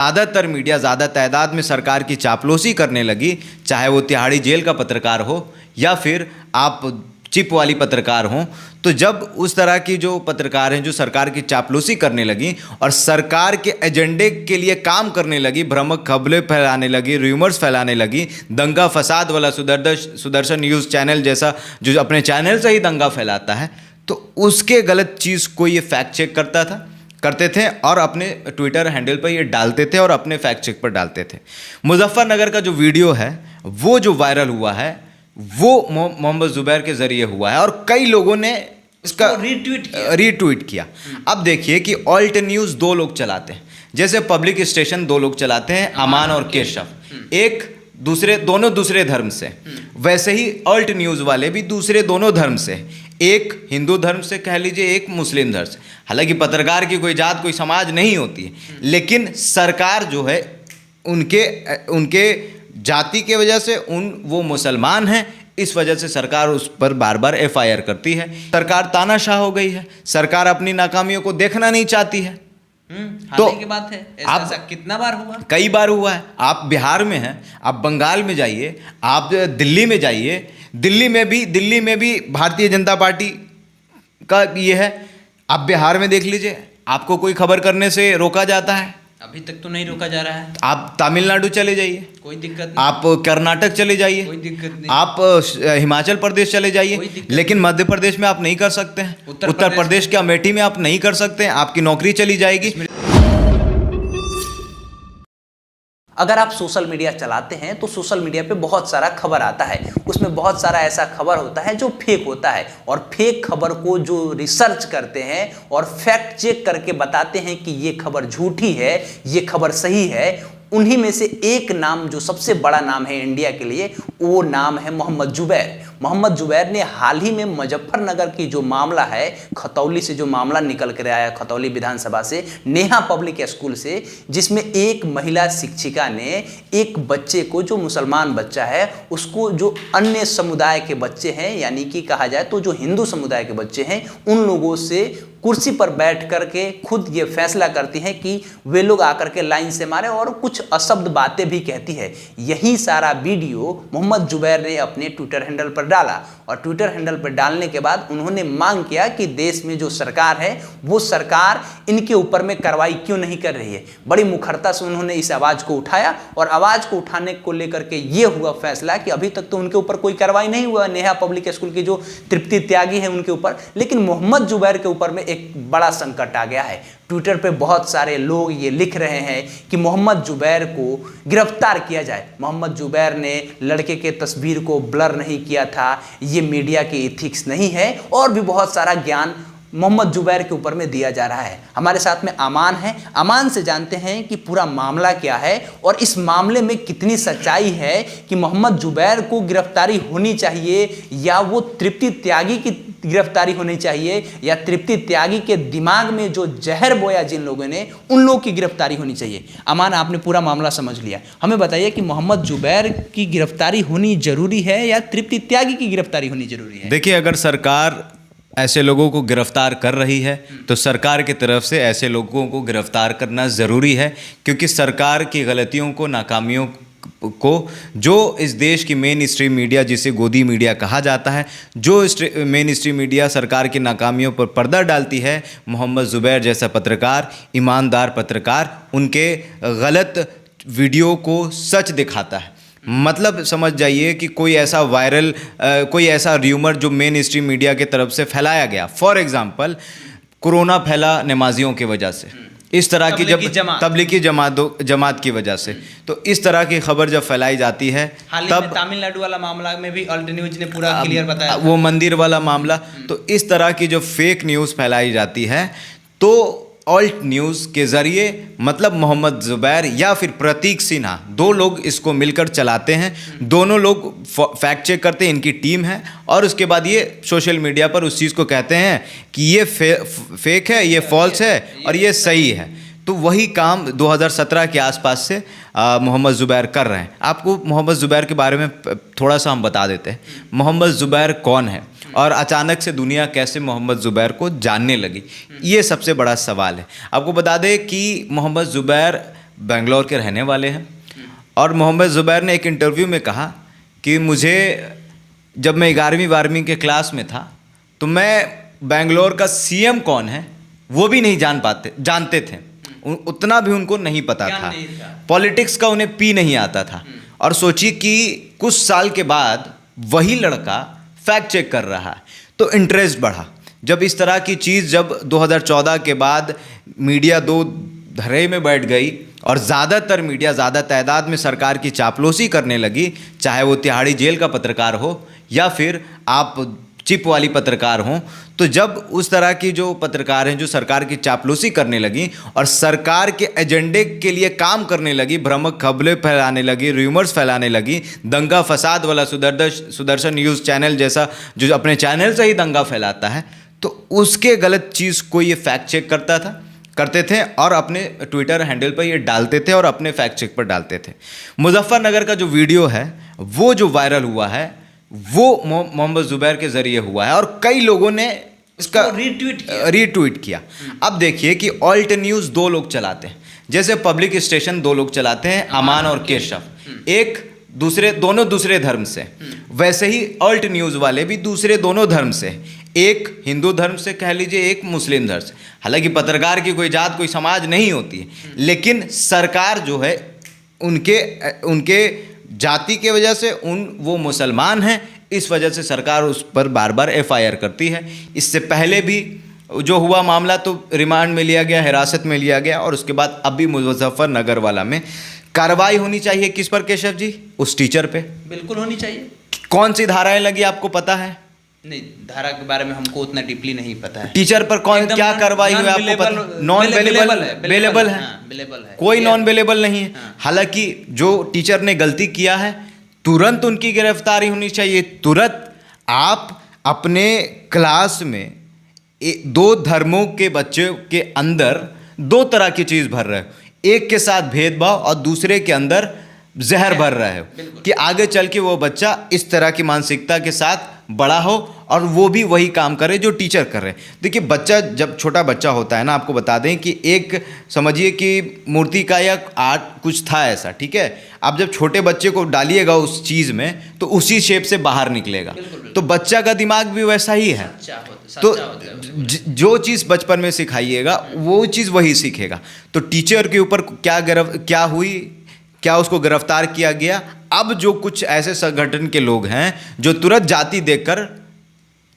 ज़्यादातर मीडिया ज़्यादा तादाद में सरकार की चापलूसी करने लगी, चाहे वो तिहाड़ी जेल का पत्रकार हो या फिर आप चिप वाली पत्रकार हों। तो जब उस तरह की जो पत्रकार हैं जो सरकार की चापलूसी करने लगी और सरकार के एजेंडे के लिए काम करने लगी, भ्रामक खबरें फैलाने लगी, र्यूमर्स फैलाने लगी, दंगा फसाद वाला सुदर्शन न्यूज़ चैनल जैसा जो अपने चैनल से ही दंगा फैलाता है, तो उसके गलत चीज़ को ये फैक्ट चेक करते थे और अपने ट्विटर हैंडल पर ये डालते थे और अपने फैक्ट चेक पर डालते थे। मुजफ्फरनगर का जो वीडियो है वो जो वायरल हुआ है वो मोहम्मद जुबैर के ज़रिए हुआ है और कई लोगों ने इसका रीट्वीट किया। अब देखिए कि ऑल्ट न्यूज़ दो लोग चलाते हैं, जैसे पब्लिक स्टेशन दो लोग चलाते हैं, अमान और केशव, दोनों दूसरे धर्म से, वैसे ही ऑल्ट न्यूज़ वाले भी दोनों धर्म से, एक हिंदू धर्म से कह लीजिए, एक मुस्लिम धर्म से। हालांकि पत्रकार की कोई जात कोई समाज नहीं होती है, लेकिन सरकार जो है उनके जाति के वजह से वो मुसलमान हैं, इस वजह से सरकार उस पर बार बार FIR करती है। सरकार तानाशाह हो गई है, सरकार अपनी नाकामियों को देखना नहीं चाहती है। तो की बात है, ऐसा कितना बार हुआ? कई बार हुआ है। आप बिहार में हैं, आप बंगाल में जाइए, आप दिल्ली में जाइए, दिल्ली में भी भारतीय जनता पार्टी का ये है। आप बिहार में देख लीजिए, आपको कोई खबर करने से रोका जाता है? अभी तक तो नहीं रोका जा रहा है। आप तमिलनाडु चले जाइए, कोई दिक्कत नहीं। आप कर्नाटक चले जाइए, कोई दिक्कत नहीं। आप हिमाचल प्रदेश चले जाइए, लेकिन मध्य प्रदेश में आप नहीं कर सकते हैं। उत्तर प्रदेश के अमेठी में आप नहीं कर सकते हैं, आपकी नौकरी चली जाएगी। अगर आप सोशल मीडिया चलाते हैं तो सोशल मीडिया पे बहुत सारा खबर आता है, उसमें बहुत सारा ऐसा खबर होता है जो फेक होता है, और फेक खबर को जो रिसर्च करते हैं और फैक्ट चेक करके बताते हैं कि ये खबर झूठी है, ये खबर सही है, उन्हीं में से एक नाम जो सबसे बड़ा नाम है इंडिया के लिए, वो नाम है मोहम्मद जुबैर। मोहम्मद जुबैर ने हाल ही में मुजफ्फरनगर की जो मामला है, खतौली से जो मामला निकल कर आया, खतौली विधानसभा से, नेहा पब्लिक स्कूल से, जिसमें एक महिला शिक्षिका ने एक बच्चे को, जो मुसलमान बच्चा है, उसको जो अन्य समुदाय के बच्चे हैं, यानी कि कहा जाए तो जो हिंदू समुदाय के बच्चे हैं, उन लोगों से कुर्सी पर बैठ करके खुद ये फैसला करती हैं कि वे लोग आकर के लाइन से मारे, और कुछ अशब्द बातें भी कहती है। यही सारा वीडियो मोहम्मद जुबैर ने अपने ट्विटर हैंडल पर डाला, और ट्विटर हैंडल पर डालने के बाद उन्होंने मांग किया कि देश में जो सरकार है वो सरकार इनके ऊपर में कार्रवाई क्यों नहीं कर रही है। बड़ी मुखरता से उन्होंने इस आवाज़ को उठाया, और आवाज़ को उठाने को लेकर के ये हुआ फैसला कि अभी तक तो उनके ऊपर कोई कार्रवाई नहीं हुआ, नेहा पब्लिक स्कूल की जो तृप्ति त्यागी है उनके ऊपर, लेकिन मोहम्मद जुबैर के ऊपर में एक बड़ा संकट आ गया है। ट्विटर पे बहुत सारे लोग ये लिख रहे हैं कि मोहम्मद जुबैर को गिरफ्तार किया जाए। मोहम्मद जुबैर ने लड़के के तस्वीर को ब्लर नहीं किया था, ये मीडिया की एथिक्स नहीं है, और भी बहुत सारा ज्ञान मोहम्मद जुबैर के ऊपर में दिया जा रहा है। हमारे साथ में अमान है, अमान से जानते हैं कि पूरा मामला क्या है और इस मामले में कितनी सच्चाई है कि मोहम्मद जुबैर को गिरफ्तारी होनी चाहिए, या वो तृप्ति त्यागी की गिरफ्तारी होनी चाहिए, या तृप्ति त्यागी के दिमाग में जो जहर बोया जिन लोगों ने, उन लोगों की गिरफ्तारी होनी चाहिए। अमान, आपने पूरा मामला समझ लिया, हमें बताइए कि मोहम्मद जुबैर की गिरफ्तारी होनी जरूरी है या तृप्ति त्यागी की गिरफ्तारी होनी जरूरी है? देखिए, अगर सरकार ऐसे लोगों को गिरफ्तार कर रही है तो सरकार की तरफ से ऐसे लोगों को गिरफ्तार करना ज़रूरी है, क्योंकि सरकार की गलतियों को, नाकामियों को, जो इस देश की मेन स्ट्रीम मीडिया, जिसे गोदी मीडिया कहा जाता है, जो मेन स्ट्रीम मीडिया सरकार की नाकामियों पर पर्दा डालती है, मोहम्मद जुबैर जैसा पत्रकार, ईमानदार पत्रकार, उनके गलत वीडियो को सच दिखाता है। मतलब समझ जाइए कि कोई ऐसा र्यूमर जो मेन स्ट्रीम मीडिया की तरफ से फैलाया गया, फॉर एग्जांपल कोरोना फैला नमाजियों की वजह से, इस तरह की जब तबलीगी जमात की वजह से, तो इस तरह की खबर जब फैलाई जाती है, तब तमिलनाडु वाला मामला में भी ऑल्ट न्यूज ने पूरा क्लियर बताया, वो मंदिर वाला मामला, तो इस तरह की जो फेक न्यूज़ फैलाई जाती है, तो ऑल्ट न्यूज़ के ज़रिए, मतलब मोहम्मद जुबैर या फिर प्रतीक सिन्हा, दो लोग इसको मिलकर चलाते हैं, दोनों लोग फैक्ट चेक करते हैं, इनकी टीम है, और उसके बाद ये सोशल मीडिया पर उस चीज़ को कहते हैं कि ये फेक है, ये फॉल्स है और ये सही है। तो वही काम 2017 के आसपास से मोहम्मद जुबैर कर रहे हैं। आपको मोहम्मद जुबैर के बारे में थोड़ा सा हम बता देते हैं। मोहम्मद जुबैर कौन है और अचानक से दुनिया कैसे मोहम्मद जुबैर को जानने लगी, ये सबसे बड़ा सवाल है। आपको बता दें कि मोहम्मद जुबैर बेंगलोर के रहने वाले हैं। और मोहम्मद ज़ुबैर ने एक इंटरव्यू में कहा कि मुझे जब मैं 11वीं के क्लास में था तो मैं बेंगलोर का सीएम कौन है वो भी नहीं जानते थे, उतना भी उनको नहीं पता था, पॉलिटिक्स का उन्हें पी नहीं आता था। और सोचिए कि कुछ साल के बाद वही लड़का फैक्ट चेक कर रहा है, तो इंटरेस्ट बढ़ा। जब इस तरह की चीज़ जब 2014 के बाद मीडिया दो धरे में बैठ गई और ज़्यादातर मीडिया ज़्यादा तादाद में सरकार की चापलूसी करने लगी, चाहे वो तिहाड़ी जेल का पत्रकार हो या फिर आप चिप वाली पत्रकार हों, तो जब उस तरह की जो पत्रकार हैं जो सरकार की चापलूसी करने लगी और सरकार के एजेंडे के लिए काम करने लगी, भ्रामक खबरें फैलाने लगी, र्यूमर्स फैलाने लगी, दंगा फसाद वाला सुदर्शन न्यूज़ चैनल जैसा जो अपने चैनल से ही दंगा फैलाता है, तो उसके गलत चीज़ को ये फैक्ट चेक करते थे और अपने ट्विटर हैंडल पर ये डालते थे और अपने फैक्ट चेक पर डालते थे। मुजफ्फरनगर का जो वीडियो है वो जो वायरल हुआ है वो मोहम्मद ज़ुबैर के ज़रिए हुआ है और कई लोगों ने इसका रीट्वीट किया। अब देखिए कि ऑल्ट न्यूज़ दो लोग चलाते हैं, जैसे पब्लिक स्टेशन दो लोग चलाते हैं, अमान और केशव, एक दोनों दूसरे धर्म से, वैसे ही ऑल्ट न्यूज़ वाले भी दोनों धर्म से, एक हिंदू धर्म से कह लीजिए, एक मुस्लिम धर्म से। हालांकि पत्रकार की कोई जात कोई समाज नहीं होती है, लेकिन सरकार जो है उनके जाति के वजह से वो मुसलमान हैं, इस वजह से सरकार उस पर बार बार एफआईआर करती है। इससे पहले भी जो हुआ मामला तो रिमांड में लिया गया, हिरासत में लिया गया और उसके बाद अभी मुजफ्फरनगर वाला में कार्रवाई होनी चाहिए। किस पर केशव जी? उस टीचर पे बिल्कुल होनी चाहिए। कौन सी धाराएं लगी आपको पता है? नहीं, धारा के बारे में हमको उतना डीपली नहीं पता है। टीचर पर कौन क्या कार्रवाई हुई आपको पता? नॉन बेलेबल है, कोई नॉन बेलेबल नहीं है। हालांकि जो टीचर ने गलती किया है तुरंत उनकी गिरफ्तारी होनी चाहिए। तुरंत आप अपने क्लास में दो धर्मों के बच्चे के अंदर दो तरह की चीज़ भर रहे हो, एक के साथ भेदभाव और दूसरे के अंदर जहर भर रहे हो कि आगे चल के वो बच्चा इस तरह की मानसिकता के साथ बड़ा हो और वो भी वही काम करे जो टीचर कर रहे हैं। देखिए, बच्चा जब छोटा बच्चा होता है ना, आपको बता दें कि एक समझिए कि मूर्ति का या आर्ट कुछ था ऐसा, ठीक है। आप जब छोटे बच्चे को डालिएगा उस चीज़ में तो उसी शेप से बाहर निकलेगा। तो बच्चा का दिमाग भी वैसा ही है। तो जो चीज़ बचपन में सिखाइएगा वो चीज़ वही सीखेगा। तो टीचर के ऊपर क्या उसको गिरफ्तार किया गया। अब जो कुछ ऐसे संगठन के लोग हैं जो तुरंत जाति देखकर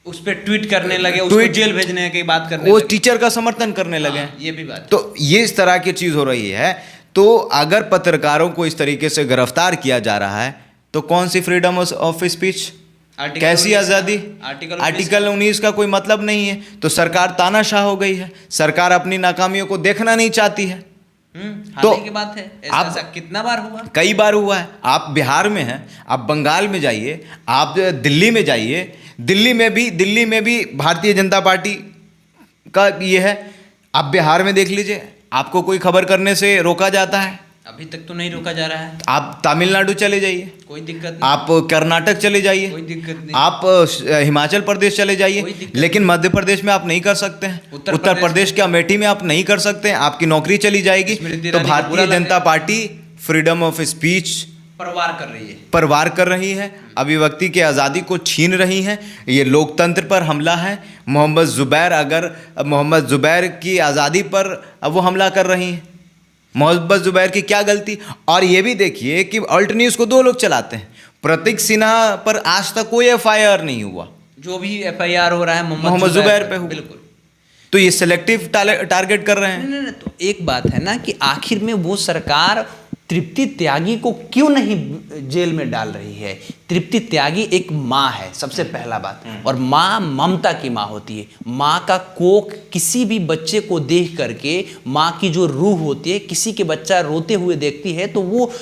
उस पर ट्वीट करने लगे, उसको जेल भेजने की बात करने वो लगे, टीचर का समर्थन करने लगे, ये भी बात। तो ये इस तरह की चीज़ हो रही है। तो अगर पत्रकारों को इस तरीके से गिरफ्तार किया जा रहा है तो कौन सी फ्रीडम ऑफ स्पीच, कैसी आज़ादी? आर्टिकल 19 का कोई मतलब नहीं है। तो सरकार तानाशाह हो गई है, सरकार अपनी नाकामियों को देखना नहीं चाहती है। तो की बात है, ऐसा कितना बार हुआ? कई बार हुआ है। आप बिहार में हैं, आप बंगाल में जाइए, आप दिल्ली में जाइए, दिल्ली में भी भारतीय जनता पार्टी का ये है। आप बिहार में देख लीजिए, आपको कोई खबर करने से रोका जाता है? अभी तक तो नहीं रोका जा रहा है। आप तमिलनाडु चले जाइए, कोई दिक्कत नहीं। आप कर्नाटक चले जाइए, कोई दिक्कत नहीं। आप हिमाचल प्रदेश चले जाइए, लेकिन मध्य प्रदेश में आप नहीं कर सकते हैं। उत्तर प्रदेश के अमेठी में आप नहीं कर सकते हैं, आपकी नौकरी चली जाएगी। तो Bharatiya Janata party freedom of speech परवार कर रही है, अभिव्यक्ति की आज़ादी को छीन रही है। ये लोकतंत्र पर हमला है। मोहम्मद ज़ुबैर की आज़ादी पर अब वो हमला कर रही हैं। मोहम्मद ज़ुबैर की क्या गलती? और ये भी देखिए कि ऑल्ट न्यूज़ को दो लोग चलाते हैं। प्रतीक सिन्हा पर आज तक कोई एफआईआर नहीं हुआ, जो भी एफआईआर हो रहा है मोहम्मद ज़ुबैर पे हुआ। बिल्कुल। तो ये सिलेक्टिव टारगेट कर रहे हैं। नहीं, तो एक बात है ना कि आखिर में वो सरकार तृप्ति त्यागी को क्यों नहीं जेल में डाल रही है? तृप्ति त्यागी एक माँ है, सबसे पहला बात। और माँ ममता की माँ होती है। माँ का कोख किसी भी बच्चे को देख करके, माँ की जो रूह होती है, किसी के बच्चा रोते हुए देखती है तो वो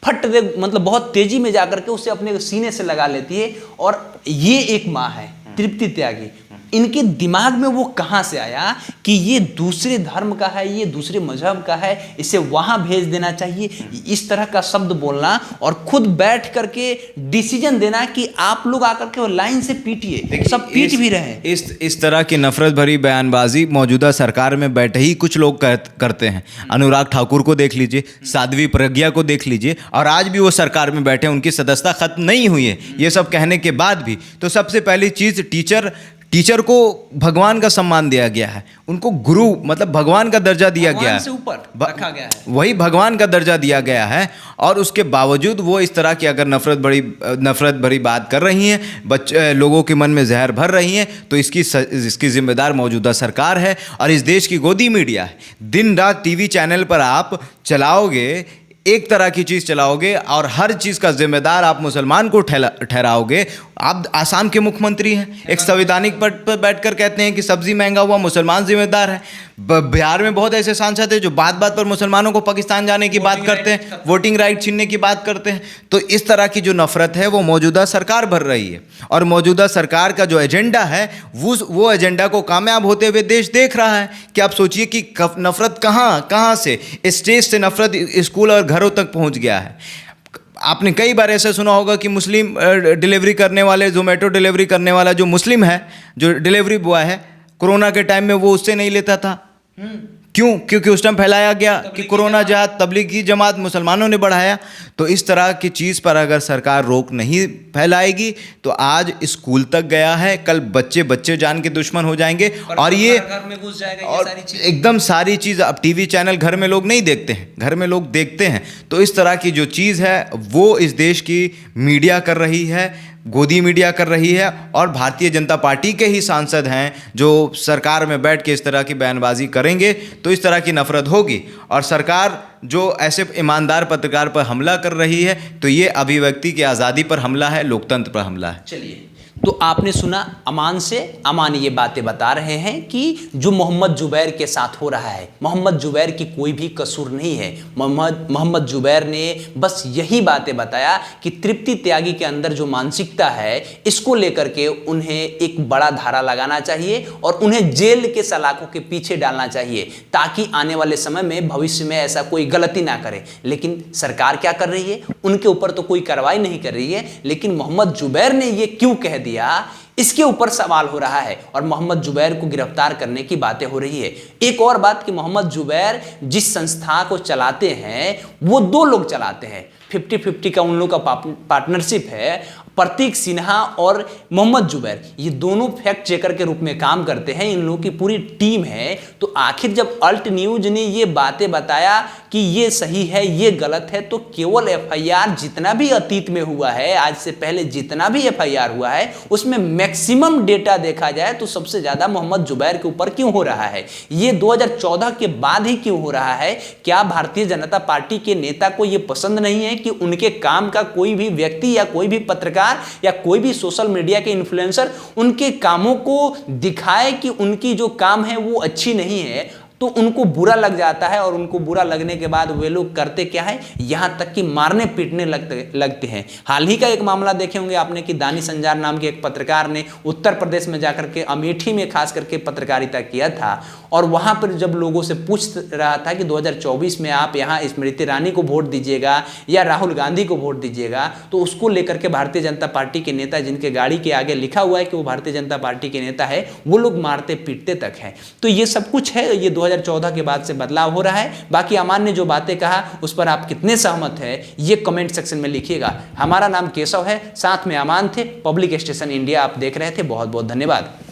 मतलब बहुत तेजी में जाकर के उसे अपने सीने से लगा लेती है। और ये एक माँ है तृप्ति त्यागी। इनके दिमाग में वो कहाँ से आया कि ये दूसरे धर्म का है, ये दूसरे मजहब का है, इसे वहां भेज देना चाहिए। इस तरह का शब्द बोलना और खुद बैठ करके डिसीजन देना कि आप लोग आकर के लाइन से पीटिए, सब पीट भी रहे हैं। इस तरह की नफरत भरी बयानबाजी मौजूदा सरकार में बैठे ही कुछ लोग करते हैं। अनुराग ठाकुर को देख लीजिए, साध्वी प्रज्ञा को देख लीजिए, और आज भी वो सरकार में बैठे, उनकी सदस्यता खत्म नहीं हुई है। ये सब कहने के बाद भी तो सबसे पहली चीज टीचर को भगवान का सम्मान दिया गया है, उनको गुरु मतलब भगवान का दर्जा दिया गया है, से ऊपर रखा गया है, वही भगवान का दर्जा दिया गया है। और उसके बावजूद वो इस तरह की अगर नफरत भरी बात कर रही हैं, बच्चे लोगों के मन में जहर भर रही हैं, तो इसकी जिम्मेदार मौजूदा सरकार है और इस देश की गोदी मीडिया है। दिन रात टीवी चैनल पर आप चलाओगे, एक तरह की चीज़ चलाओगे और हर चीज़ का जिम्मेदार आप मुसलमान को ठहराओगे। आप आसाम के मुख्यमंत्री हैं, एक संवैधानिक पद पर बैठकर कहते हैं कि सब्जी महंगा हुआ मुसलमान जिम्मेदार है। बिहार में बहुत ऐसे सांसद हैं जो बात बात पर मुसलमानों को पाकिस्तान जाने की बात करते हैं, वोटिंग राइट छीनने की बात करते हैं। तो इस तरह की जो नफरत है वो मौजूदा सरकार भर रही है, और मौजूदा सरकार का जो एजेंडा है वो एजेंडा को कामयाब होते हुए देश देख रहा है। कि आप सोचिए कि नफरत कहाँ से, स्टेज से नफरत स्कूल और घरों तक पहुंच गया है। आपने कई बार ऐसा सुना होगा कि मुस्लिम डिलीवरी करने वाले, जोमेटो डिलीवरी करने वाला जो मुस्लिम है, जो डिलीवरी बॉय है, कोरोना के टाइम में वो उससे नहीं लेता था। क्यों? क्योंकि उस टाइम फैलाया गया कि कोरोना जहाद तबलीगी जमात मुसलमानों ने बढ़ाया। तो इस तरह की चीज़ पर अगर सरकार रोक नहीं फैलाएगी तो आज स्कूल तक गया है, कल बच्चे जान के दुश्मन हो जाएंगे। और ये घर में घुस जाएगा, और एकदम सारी चीज़। अब टीवी चैनल घर में लोग नहीं देखते हैं, घर में लोग देखते हैं। तो इस तरह की जो चीज़ है वो इस देश की मीडिया कर रही है, गोदी मीडिया कर रही है, और भारतीय जनता पार्टी के ही सांसद हैं जो सरकार में बैठ के इस तरह की बयानबाजी करेंगे तो इस तरह की नफरत होगी। और सरकार जो ऐसे ईमानदार पत्रकार पर हमला कर रही है तो ये अभिव्यक्ति की आज़ादी पर हमला है, लोकतंत्र पर हमला है। चलिए, तो आपने सुना अमान से। अमान ये बातें बता रहे हैं कि जो मोहम्मद जुबैर के साथ हो रहा है, मोहम्मद जुबैर की कोई भी कसूर नहीं है। मोहम्मद जुबैर ने बस यही बातें बताया कि तृप्ति त्यागी के अंदर जो मानसिकता है इसको लेकर के उन्हें एक बड़ा धारा लगाना चाहिए और उन्हें जेल के सलाखों के पीछे डालना चाहिए, ताकि आने वाले समय में भविष्य में ऐसा कोई गलती ना करे। लेकिन सरकार क्या कर रही है? उनके ऊपर तो कोई कार्रवाई नहीं कर रही है, लेकिन मोहम्मद जुबैर ने ये क्यों कह दिया इसके ऊपर सवाल हो रहा है और मोहम्मद जुबैर को गिरफ्तार करने की बातें हो रही है। एक और बात कि मोहम्मद जुबैर जिस संस्था को चलाते हैं वो दो लोग चलाते हैं, 50-50 का उन लोगों का पार्टनरशिप है। प्रतीक सिन्हा और मोहम्मद जुबैर ये दोनों फैक्ट चेकर के रूप में काम करते हैं, इन लोगों की पूरी टीम है। तो आखिर जब अल्ट न्यूज ने ये बातें बताया कि ये सही है ये गलत है, तो केवल एफआईआर जितना भी अतीत में हुआ है, आज से पहले जितना भी एफआईआर हुआ है, उसमें मैक्सिमम डेटा देखा जाए तो सबसे ज्यादा मोहम्मद जुबैर के ऊपर क्यों हो रहा है? ये 2014 के बाद ही क्यों हो रहा है? क्या भारतीय जनता पार्टी के नेता को यह पसंद नहीं है कि उनके काम का कोई भी व्यक्ति या कोई भी पत्रकार या कोई भी सोशल मीडिया के इन्फ्लुएंसर उनके कामों को दिखाए कि उनकी जो काम है वो अच्छी नहीं है? तो उनको बुरा लग जाता है, और उनको बुरा लगने के बाद वे लोग करते क्या है, यहां तक कि मारने पीटने लगते हैं। हाल ही का एक मामला देखे होंगे आपने कि दानिश अंजार नाम के एक पत्रकार ने उत्तर प्रदेश में जाकर के अमेठी में खास करके पत्रकारिता किया था, और वहां पर जब लोगों से पूछ रहा था कि 2024 में आप यहाँ स्मृति ईरानी को वोट दीजिएगा या राहुल गांधी को वोट दीजिएगा, तो उसको लेकर के भारतीय जनता पार्टी के नेता, जिनके गाड़ी के आगे लिखा हुआ है कि वो भारतीय जनता पार्टी के नेता है, वो लोग मारते पीटते तक हैं। तो ये सब कुछ है, ये 2014 के बाद से बदलाव हो रहा है। बाकी अमान ने जो बातें कहा उस पर आप कितने सहमत हैं ये कमेंट सेक्शन में लिखिएगा। हमारा नाम केशव है, साथ में अमान थे। पब्लिक स्टेशन इंडिया आप देख रहे थे। बहुत बहुत धन्यवाद।